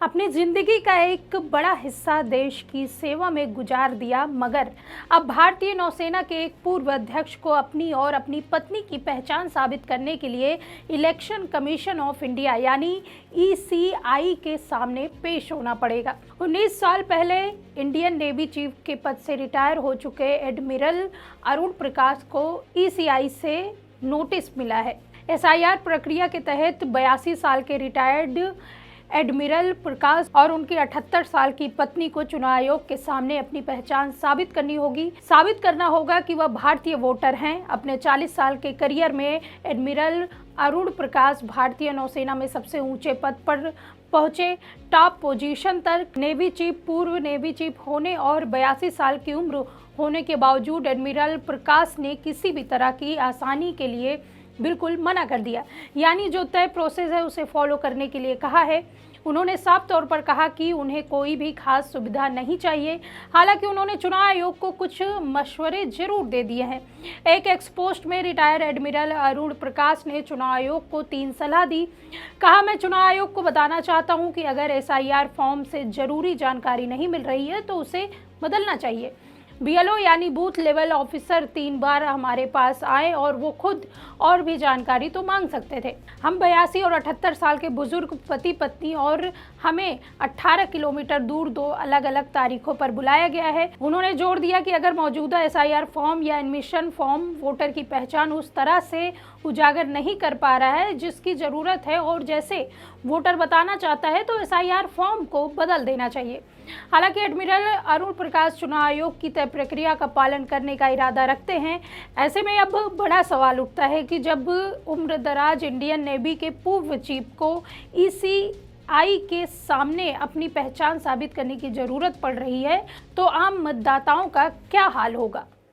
अपनी जिंदगी का एक बड़ा हिस्सा देश की सेवा में गुजार दिया, मगर अब भारतीय नौसेना के एक पूर्व अध्यक्ष को अपनी और अपनी पत्नी की पहचान साबित करने के लिए इलेक्शन कमीशन ऑफ इंडिया यानी ईसीआई के सामने पेश होना पड़ेगा। 19 साल पहले इंडियन नेवी चीफ के पद से रिटायर हो चुके एडमिरल अरुण प्रकाश को ईसीआई से नोटिस मिला है। एसआईआर प्रक्रिया के तहत 82 साल के रिटायर्ड एडमिरल प्रकाश और उनकी 78 साल की पत्नी को चुनाव आयोग के सामने अपनी पहचान साबित करनी होगी। साबित करना होगा कि वह भारतीय वोटर हैं। अपने 40 साल के करियर में एडमिरल अरुण प्रकाश भारतीय नौसेना में सबसे ऊंचे पद पर पहुंचे, टॉप पोजीशन तक। नेवी चीफ, पूर्व नेवी चीफ होने और 82 साल की उम्र होने के बावजूद एडमिरल प्रकाश ने किसी भी तरह की आसानी के लिए बिल्कुल मना कर दिया, यानी जो तय प्रोसेस है उसे फॉलो करने के लिए कहा है। उन्होंने साफ तौर पर कहा कि उन्हें कोई भी खास सुविधा नहीं चाहिए। हालांकि उन्होंने चुनाव आयोग को कुछ मशवरे जरूर दे दिए हैं। एक एक्सपोस्ट में रिटायर एडमिरल अरुण प्रकाश ने चुनाव आयोग को 3 सलाह दी। कहा, मैं चुनाव आयोग को बताना चाहता हूं कि अगर एसआईआर फॉर्म से जरूरी जानकारी नहीं मिल रही है तो उसे बदलना चाहिए। बीएलओ यानी बूथ लेवल ऑफिसर 3 बार हमारे पास आए और वो खुद और भी जानकारी तो मांग सकते थे। हम 82 और 78 साल के बुजुर्ग पति पत्नी और हमें 18 किलोमीटर दूर 2 अलग अलग तारीखों पर बुलाया गया है। उन्होंने जोर दिया कि अगर मौजूदा एसआईआर फॉर्म या एडमिशन फॉर्म वोटर की पहचान उस तरह से उजागर नहीं कर पा रहा है जिसकी जरूरत है और जैसे वोटर बताना चाहता है, तो एसआईआर फॉर्म को बदल देना चाहिए। हालांकि एडमिरल अरुण प्रकाश चुनाव आयोग की तय प्रक्रिया का पालन करने का इरादा रखते हैं। ऐसे में अब बड़ा सवाल उठता है कि जब उम्रदराज इंडियन नेवी के पूर्व चीफ को ईसीआई के सामने अपनी पहचान साबित करने की जरूरत पड़ रही है, तो आम मतदाताओं का क्या हाल होगा।